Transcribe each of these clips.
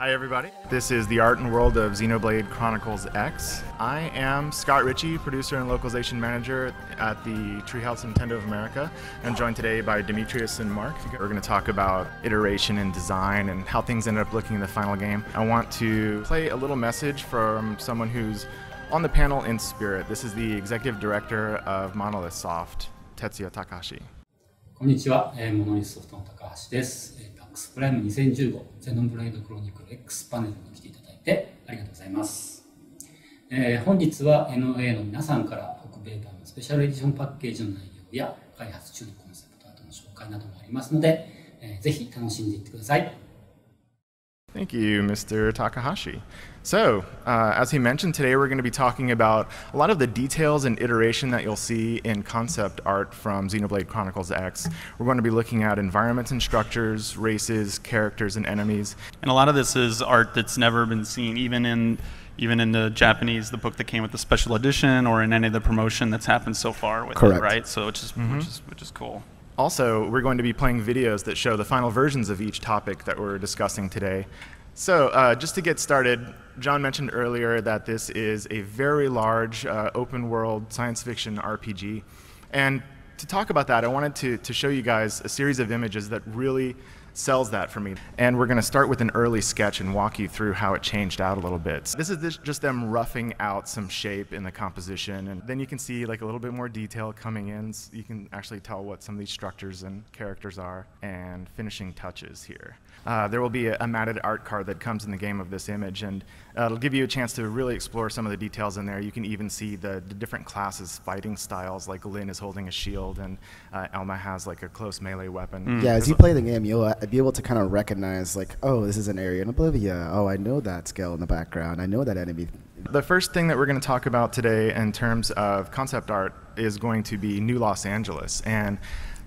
Hi everybody, this is the art and world of Xenoblade Chronicles X. I am Scott Ritchie, producer and localization manager at the Treehouse Nintendo of America. I'm joined today by Demetrius and Mark. We're going to talk about iteration and design and how things ended up looking in the final game. I want to play a little message from someone who's on the panel in spirit. This is the executive director of Monolith Soft, Tetsuya Takahashi. こんにちは、モノリスソフトの高橋です。パックスプライム2015ゼノブレイドクロニクル X パネルに来ていただいてありがとうございます。本日は NA の皆さんから北米版のスペシャルエディションパッケージの内容や開発中のコンセプトなどの紹介などもありますので、ぜひ楽しんでいってください。Thank you, Mr. Takahashi. So, as he mentioned, today we're going to be talking about a lot of the details and iteration that you'll see in concept art from Xenoblade Chronicles X. We're going to be looking at environments and structures, races, characters, and enemies. And a lot of this is art that's never been seen, even in the Japanese, the book that came with the special edition, or in any of the promotion that's happened so far with Correct. it, right? So which is cool. Also, we're going to be playing videos that show the final versions of each topic that we're discussing today. So, just to get started, John mentioned earlier that this is a very large open world science fiction RPG. And to talk about that, I wanted to show you guys a series of images that really sells that for me. And we're going to start with an early sketch and walk you through how it changed out a little bit. So this is just them roughing out some shape in the composition, and then you can see like a little bit more detail coming in. So you can actually tell what some of these structures and characters are, and finishing touches here. There will be a matted art card that comes in the game of this image, and it'll give you a chance to really explore some of the details in there. You can even see the different classes' fighting styles, like Lyn is holding a shield and Elma has like a close melee weapon. Yeah, as you play the game, you'll be able to kind of recognize, like, oh, this is an area in Oblivia. Oh, I know that skill in the background. I know that enemy. The first thing that we're going to talk about today in terms of concept art is going to be New Los Angeles. And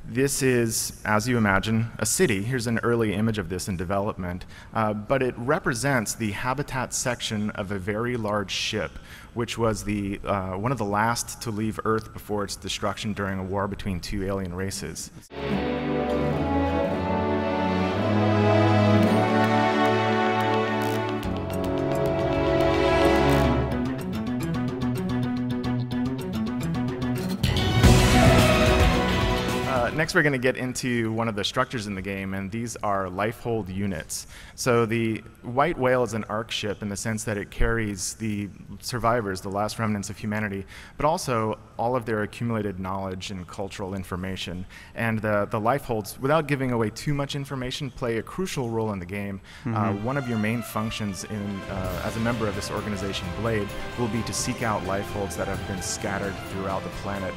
this is, as you imagine, a city. Here's an early image of this in development. But it represents the habitat section of a very large ship, which was the one of the last to leave Earth before its destruction during a war between two alien races. Next, we're going to get into one of the structures in the game, and these are lifehold units. So the White Whale is an arc ship in the sense that it carries the survivors, the last remnants of humanity, but also all of their accumulated knowledge and cultural information. And the lifeholds, without giving away too much information, play a crucial role in the game. One of your main functions as a member of this organization, Blade, will be to seek out lifeholds that have been scattered throughout the planet.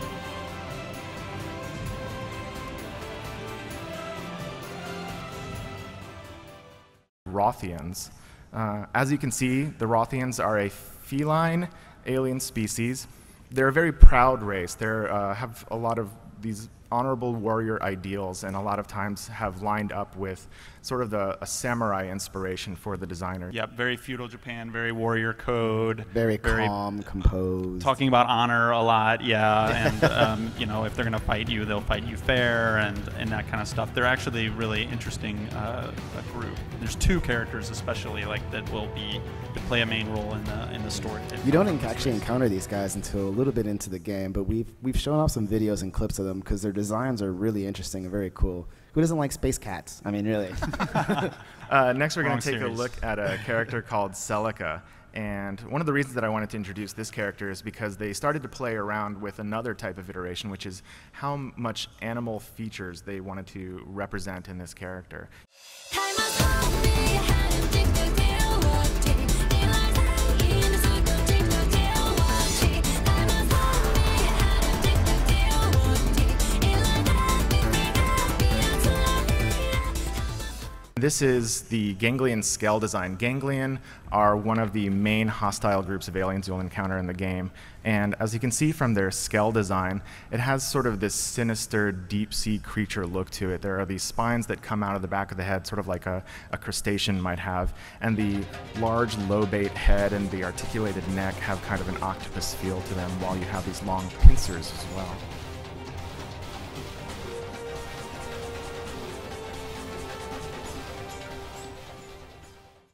Rothians. As you can see, the Rothians are a feline alien species. They're a very proud race. They have a lot of these honorable warrior ideals, and a lot of times have lined up with sort of a samurai inspiration for the designer. Yeah, very feudal Japan, very warrior code. Very calm, composed. Talking about honor a lot, yeah, and you know, if they're gonna fight you, they'll fight you fair, and that kind of stuff. They're actually really interesting group. There's two characters especially that play a main role in the story. You don't actually encounter these guys until a little bit into the game, but we've shown off some videos and clips of them because their designs are really interesting and very cool. Who doesn't like space cats? I mean, really. Next, we're going to take a look at a character called Celica. And one of the reasons that I wanted to introduce this character is because they started to play around with another type of iteration, which is how much animal features they wanted to represent in this character. This is the Ganglion scale design. Ganglion are one of the main hostile groups of aliens you'll encounter in the game. And as you can see from their scale design, it has sort of this sinister deep-sea creature look to it. There are these spines that come out of the back of the head, sort of like a crustacean might have. And the large lobate head and the articulated neck have kind of an octopus feel to them, while you have these long pincers as well.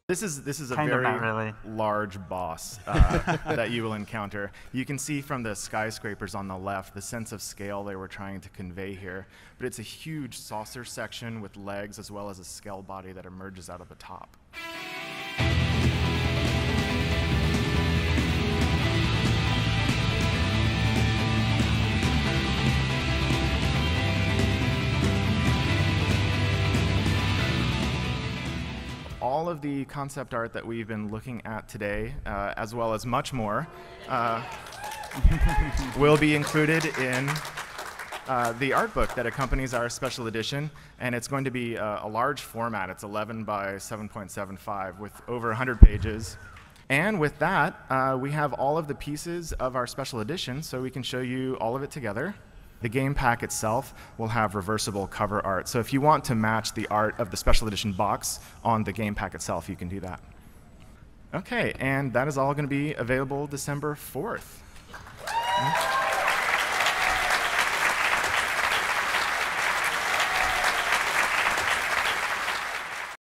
This is a Kind of, very not really. large boss that you will encounter. You can see from the skyscrapers on the left the sense of scale they were trying to convey here. But it's a huge saucer section with legs as well as a scale body that emerges out of the top. All of the concept art that we've been looking at today, as well as much more, will be included in the art book that accompanies our special edition, and it's going to be a large format. It's 11 by 7.75 with over 100 pages. And with that, we have all of the pieces of our special edition, so we can show you all of it together. The game pack itself will have reversible cover art. So if you want to match the art of the special edition box on the game pack itself, you can do that. Okay, and that is all going to be available December 4th.